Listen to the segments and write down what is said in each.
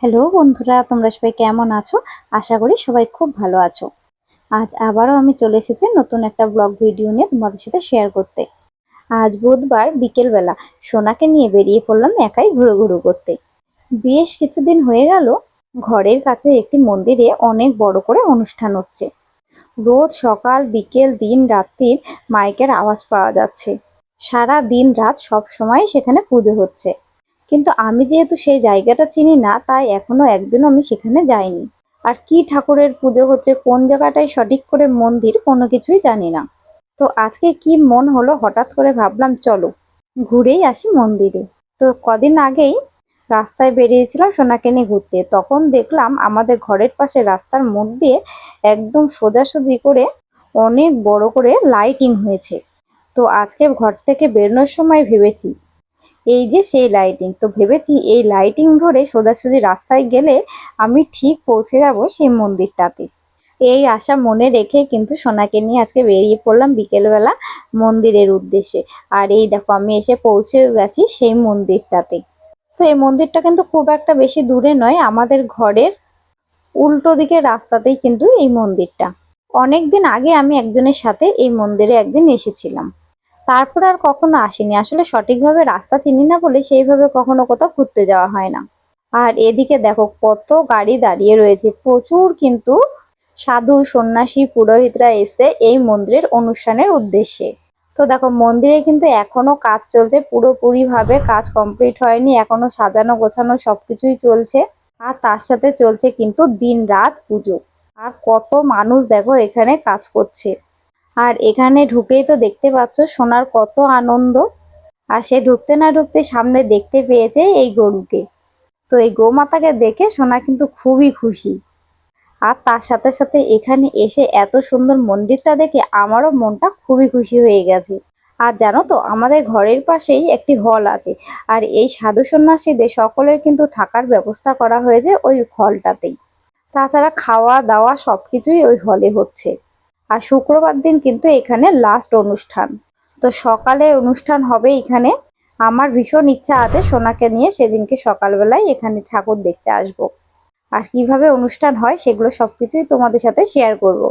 Hello বন্ধুরা, তোমরা সবাই কেমন আছো? আশা করি সবাই খুব ভালো আছো। আজ আবারও আমি চলে এসেছি নতুন একটা ব্লগ ভিডিও নিয়ে তোমাদের সাথে শেয়ার করতে। আজ বুধবার বিকেলবেলা সোনাকে নিয়ে বেরিয়ে পড়লাম একাই ঘুরু করতে। বেশ কিছুদিন হয়ে গেল ঘরের কাছে একটি মন্দিরে অনেক বড় করে অনুষ্ঠান হচ্ছে। রোজ সকাল বিকেল দিন রাত্রির মাইকের আওয়াজ পাওয়া যাচ্ছে। সারা দিন রাত সব সময় সেখানে পুজো হচ্ছে। কিন্তু আমি যেহেতু সেই জায়গাটা চিনি না, তাই এখনো একদিনও আমি সেখানে যাইনি। আর কি ঠাকুরের পুজো হচ্ছে, কোন জায়গাটায় সঠিক করে মন্দির, কোনো কিছুই জানি না। তো আজকে কি মন হলো, হঠাৎ করে ভাবলাম চলো ঘুরেই আসি মন্দিরে। তো কদিন আগেই রাস্তায় বেরিয়েছিলাম সোনাকে নিয়ে ঘুরতে, তখন দেখলাম আমাদের ঘরের পাশে রাস্তার মোড় দিয়ে একদম সোজাসুজি করে অনেক বড় করে লাইটিং হয়েছে। তো আজকে ঘর থেকে বেরোনোর সময় ভেবেছি এই যে সেই লাইটিং, তো ভেবেছি এই লাইটিং ধরে সোজাসুজি রাস্তায় গেলে আমি ঠিক পৌঁছে যাব সেই মন্দিরটাতে। এই আশা মনে রেখে কিন্তু সোনাকে নিয়ে আজকে বেরিয়ে পড়লাম বিকেলবেলা মন্দিরের উদ্দেশ্যে। আর এই দেখো আমি এসে পৌঁছেও গেছি সেই মন্দিরটাতে। তো এই মন্দিরটা কিন্তু খুব একটা বেশি দূরে নয়, আমাদের ঘরের উল্টো দিকের রাস্তাতেই কিন্তু এই মন্দিরটা। অনেকদিন আগে আমি একজনের সাথে এই মন্দিরে একদিন এসেছিলাম, তারপর আর কখনো আসিনি। আসলে সঠিকভাবে রাস্তা চিনি না বলে সেইভাবে কখনো কোথাও ঘুরতে যাওয়া হয় না। আর এদিকে দেখো কত গাড়ি দাঁড়িয়ে রয়েছে, প্রচুর কিন্তু সাধু সন্ন্যাসী পুরোহিতরা এসে এই মন্দিরের অনুষ্ঠানের উদ্দেশ্যে। তো দেখো মন্দিরে কিন্তু এখনো কাজ চলছে, পুরোপুরি ভাবে কাজ কমপ্লিট হয়নি, এখনো সাজানো গোছানো সবকিছুই চলছে। আর তার সাথে চলছে কিন্তু দিন রাত পুজো। আর কত মানুষ দেখো এখানে কাজ করছে। আর এখানে ঢুকেই তো দেখতে পাচ্ছ সোনার কত আনন্দ। আর সে ঢুকতে না ঢুকতে সামনে দেখতে পেয়েছে এই গরুকে। তো এই গোমাতাকে দেখে সোনা কিন্তু খুবই খুশি। আর তার সাথে সাথে এখানে এসে এত সুন্দর মন্দিরটা দেখে আমারও মনটা খুবই খুশি হয়ে গেছে। আর জানো তো আমাদের ঘরের পাশেই একটি হল আছে। আর এই সাধু সন্ন্যাসীদের সকলের কিন্তু থাকার ব্যবস্থা করা হয়েছে ওই হলটাতেই। তাছাড়া খাওয়া দাওয়া সবকিছুই ওই হলে হচ্ছে। আর শুক্রবার দিন কিন্তু এখানে লাস্ট অনুষ্ঠান। তো সকালে অনুষ্ঠান হবে এখানে। আমার ভীষণ ইচ্ছা আছে সোনাকে নিয়ে সেদিনকে সকালবেলায় এখানে ঠাকুর দেখতে আসব। আর কিভাবে অনুষ্ঠান হয় সেগুলো সবকিছুই তোমাদের সাথে শেয়ার করব।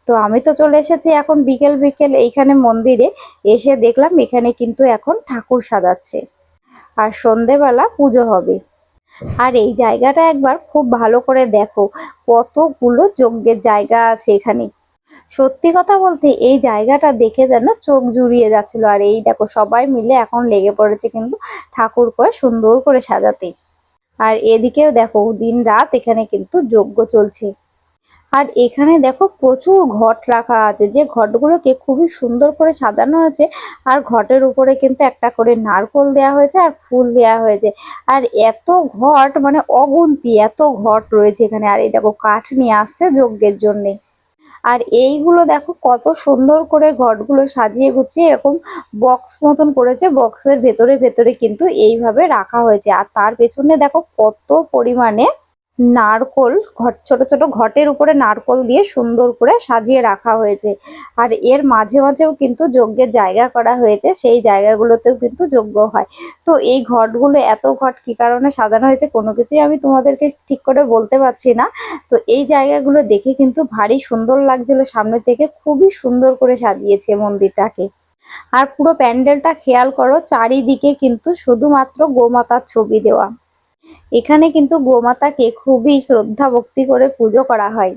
তো আমি তো চলে এসেছি এখন বিকেল বিকেল এইখানে মন্দিরে। এসে দেখলাম এখানে কিন্তু এখন ঠাকুর সাজাচ্ছে আর সন্ধেবেলা পুজো হবে। আর এই জায়গাটা একবার খুব ভালো করে দেখো, কতগুলো যজ্ঞের জায়গা আছে এখানে। সত্যি কথা বলতে এই জায়গাটা দেখে যেন চোখ জুড়িয়ে যাচ্ছিল। আর এই দেখো সবাই মিলে এখন লেগে পড়েছে কিন্তু ঠাকুর করে সুন্দর করে সাজাতে। আর এদিকেও দেখো দিন রাত এখানে কিন্তু যজ্ঞ চলছে। আর এখানে দেখো প্রচুর ঘট রাখা আছে, যে ঘটগুলোকে খুবই সুন্দর করে সাজানো হয়েছে। আর ঘটের উপরে কিন্তু একটা করে নারকোল দেওয়া হয়েছে আর ফুল দেওয়া হয়েছে। আর এত ঘট মানে অগুন্তি এত ঘট রয়েছে এখানে। আর এই দেখো কাঠ নিয়ে আসছে যজ্ঞের জন্যে। আর এইগুলো দেখো কত সুন্দর করে ঘটগুলো সাজিয়ে গুছিয়ে এরকম বক্স মতন করেছে, বক্সের ভেতরে ভেতরে কিন্তু এইভাবে রাখা হয়েছে। আর তার পেছনে দেখো কত পরিমাণে নারকোল, ছোট ছোট ঘটের উপরে নারকোল দিয়ে সুন্দর করে সাজিয়ে রাখা হয়েছে। আর এর মাঝে মাঝেও কিন্তু যজ্ঞের জায়গা করা হয়েছে, সেই জায়গাগুলোতেও কিন্তু যজ্ঞ হয়। তো এই ঘটগুলো এত ঘট কি কারণে সাজানো হয়েছে কোনো কিছুই আমি তোমাদেরকে ঠিক করে বলতে পারছি না। তো এই জায়গাগুলো দেখে কিন্তু ভারী সুন্দর লাগছিল, সামনে থেকে খুবই সুন্দর করে সাজিয়েছে মন্দিরটাকে। আর পুরো প্যান্ডেলটা খেয়াল করো, চারিদিকে কিন্তু শুধুমাত্র গোমাতার ছবি দেওয়া। এখানে কিন্তু গোমাতাকে খুবই শ্রদ্ধা ভক্তি করে পুজো করা হয়।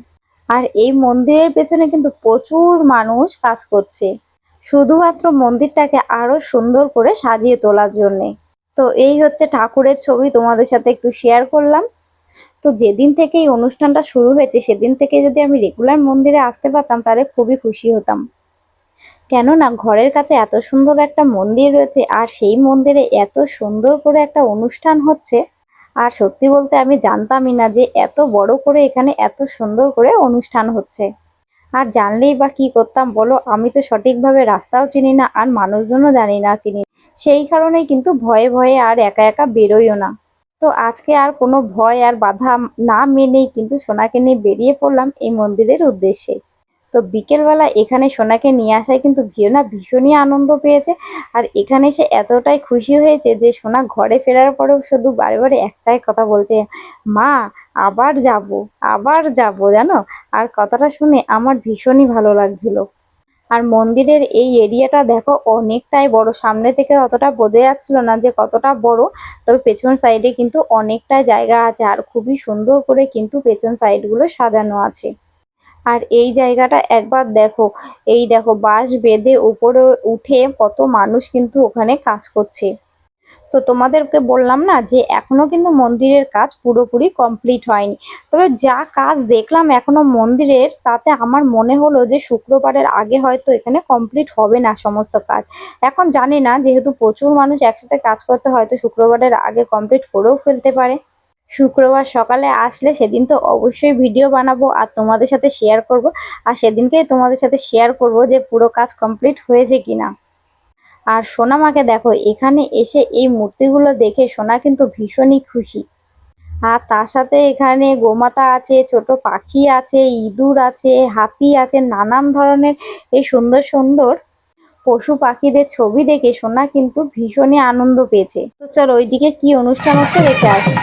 আর এই মন্দিরের পেছনে কিন্তু প্রচুর মানুষ কাজ করছে শুধুমাত্র মন্দিরটাকে আরো সুন্দর করে সাজিয়ে তোলার জন্যে। তো এই হচ্ছে ঠাকুরের ছবি, তোমাদের সাথে একটু শেয়ার করলাম। তো যেদিন থেকে এই অনুষ্ঠানটা শুরু হয়েছে সেদিন থেকে যদি আমি রেগুলার মন্দিরে আসতে পারতাম তাহলে খুবই খুশি হতাম। কেননা ঘরের কাছে এত সুন্দর একটা মন্দির রয়েছে আর সেই মন্দিরে এত সুন্দর করে একটা অনুষ্ঠান হচ্ছে। আর সত্যি বলতে আমি জানতামই না যে এত বড় করে এখানে এত সুন্দর করে অনুষ্ঠান হচ্ছে। আর জানলেই বা কি করতাম বলো, আমি তো সঠিকভাবে রাস্তাও চিনি না আর মানুষজনও জানি না চিনি। সেই কারণেই কিন্তু ভয়ে ভয়ে আর একা একা বেরোইও না। তো আজকে আর কোনো ভয় আর বাধা না মেনেই কিন্তু সোনাকে নিয়ে বেরিয়ে পড়লাম এই মন্দিরের উদ্দেশ্যে। তো বিকেলবেলা এখানে সোনাকে নিয়ে আসায় কিন্তু ভীষণই আনন্দ পেয়েছে। আর এখানে সে এতটাই খুশি হয়েছে যে সোনা ঘরে ফেরার পরেও শুধু বারে বারে একটাই কথা বলছে, মা আবার যাব, আবার যাব, জানো। আর কথাটা শুনে আমার ভীষণই ভালো লাগছিল। আর মন্দিরের এই এরিয়াটা দেখো অনেকটাই বড়, সামনে থেকে অতটা বোঝা যাচ্ছিল না যে কতটা বড়, তবে পেছন সাইডে কিন্তু অনেকটা জায়গা আছে আর খুবই সুন্দর করে কিন্তু পেছন সাইডগুলো সাজানো আছে। আর এই জায়গাটা একবার দেখো, এই দেখো বাঁশ বেঁধে উপরে উঠে কত মানুষ কিন্তু ওখানে কাজ করছে। তো তোমাদেরকে বললাম না যে এখনো কিন্তু মন্দিরের কাজ পুরোপুরি কমপ্লিট হয়নি, তবে যা কাজ দেখলাম এখনো মন্দিরের, তাতে আমার মনে হলো যে শুক্রবারের আগে হয়তো এখানে কমপ্লিট হবে না সমস্ত কাজ। এখন জানি না, যেহেতু প্রচুর মানুষ একসাথে কাজ করতে, হয়তো শুক্রবারের আগে কমপ্লিট করেও ফেলতে পারে। শুক্রবার সকালে আসলে সেদিন তো অবশ্যই ভিডিও বানাবো আর তোমাদের সাথে শেয়ার করব। আর সেদিনকেই তোমাদের সাথে শেয়ার করব যে পুরো কাজ কমপ্লিট হয়েছে কিনা। আর সোনামাকে দেখো এখানে এসে এই মূর্তিগুলো দেখে সোনা কিন্তু ভীষণই খুশি। আর তার সাথে এখানে গোমাতা আছে, ছোট পাখি আছে, ইঁদুর আছে, হাতি আছে, নানান ধরনের এই সুন্দর সুন্দর পশু পাখিদের ছবি দেখে সোনা কিন্তু ভীষণই আনন্দ পেয়েছে। তো চলো ওইদিকে কি অনুষ্ঠান হচ্ছে দেখে আসি।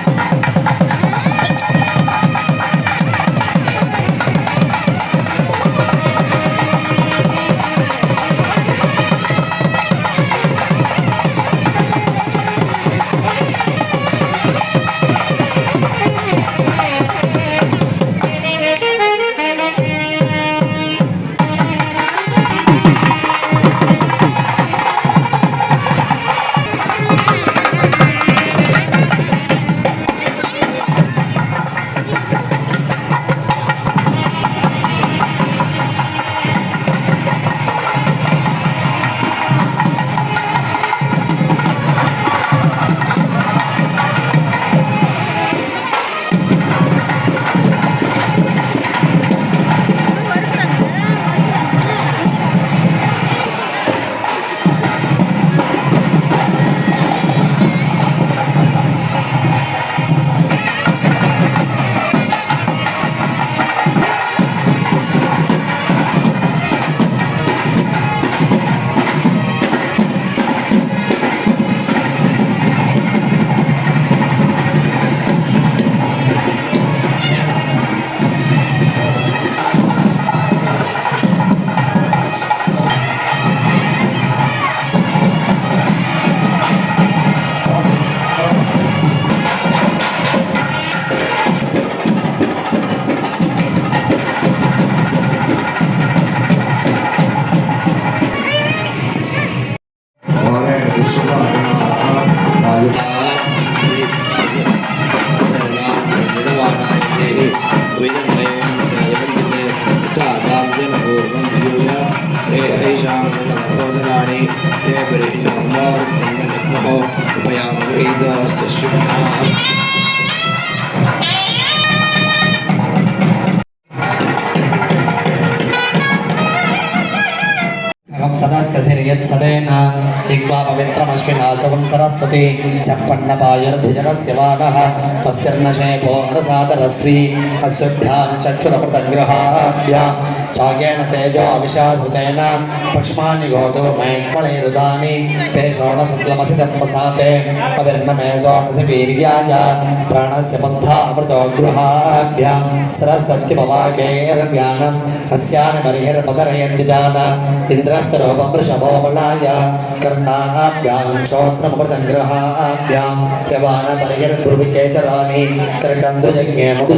सदेन दिग्वा पवित्रमश्विना सवं सरस्वती चप्पन्नपायर्भिजनस्य वाडः वस्तिर्नशेपो रसातरश्री अश्वभ्यां चक्षुरमृतङ्ग्रहाभ्यां चागेन तेजो विशासुतेन पक्ष्माणि गोतो मैक्वलैरुदानि पेशोणशुक्लमसि तत्पसाते अविर्नमेजोनसि वीर्याय प्राणस्य पन्थामृतो गृहाभ्यां सरस्वत्यपवाकेर्ज्ञानम् अस्यानि बर्हिर्पदरयर्जजान इन्द्रस्य रूपं वृषभो बलाय कर्णाभ्यां श्रोत्रमृतङ्ग्रहाभ्यां यवानबर्हिर्गुरुविके चरामि कर्कन्दुयज्ञे मुदु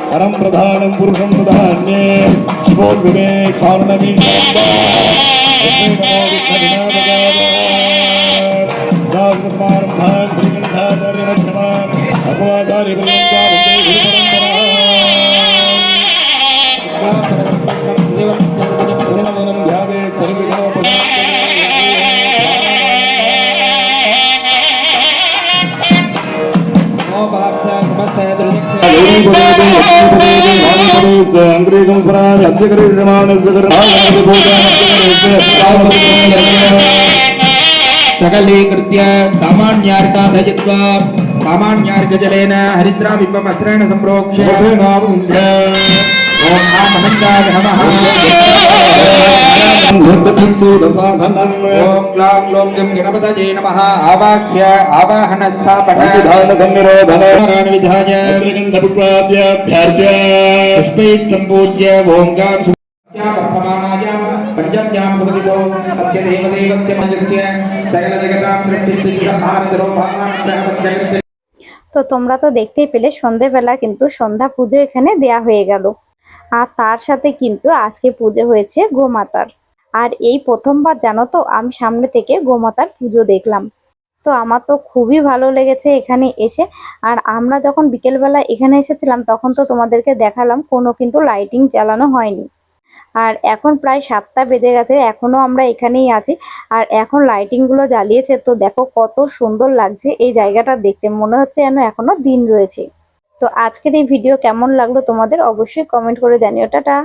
परम प्रधानम पुरुषम प्रधान्ये शिवोद्भिदे खारणमीश्वरस्मारम्भान् श्रीकण्ठाचार्यमध्यमान् अथवाचार्यपर्यन्तान् ध्यावे सर्वे स्वाङ्ग्रीकं स्मरामि अद्यकरीर्यमाणस्य कर्माणि सकलीकृत्य सामान्यार्काधयित्वा सामान्यार्कजलेन हरिद्राबिम्बमस्त्रेण सम्प्रोक्ष्य पूजयामि ॐ आमनन्दाय नमः निर्दभिस्सूदसाधनम् ॐ क्लां ग्लौं गं गणपतये नमः आवाह्य आवाहनस्थापन संविधानसंनिरोधने विधाय अग्रगन्धपुष्पाद्याभ्यार्च्य पुष्पैः सम्पूज्य ॐ गां वर्तमानायां पञ्चम्यां सुमतितो अस्य देवदेवस्य मयस्य सकलजगतां सृष्टिस्थितिसंहारधरो भगवान्। তো তোমরা তো দেখতেই পেলে সন্ধেবেলা কিন্তু সন্ধ্যা পুজো এখানে দেয়া হয়ে গেল। আর তার সাথে কিন্তু আজকে পুজো হয়েছে গোমাতার। আর এই প্রথমবার জানো তো আমি সামনে থেকে গোমাতার পুজো দেখলাম। তো আমার তো খুবই ভালো লেগেছে এখানে এসে। আর আমরা যখন বিকেলবেলা এখানে এসেছিলাম তখন তো তোমাদেরকে দেখালাম কোনো কিন্তু লাইটিং জ্বালানো হয়নি। আর এখন প্রায় 7টা বেজে গেছে, এখনো আমরা এখানেই আছি। আর এখন লাইটিং গুলো জ্বালিয়েছে, তো দেখো কত সুন্দর লাগছে এই জায়গাটা দেখতে, মনে হচ্ছে যেন এখনো দিন রয়েছে। তো আজকের এই ভিডিও কেমন লাগলো তোমাদের অবশ্যই কমেন্ট করে জানিও। টাটা।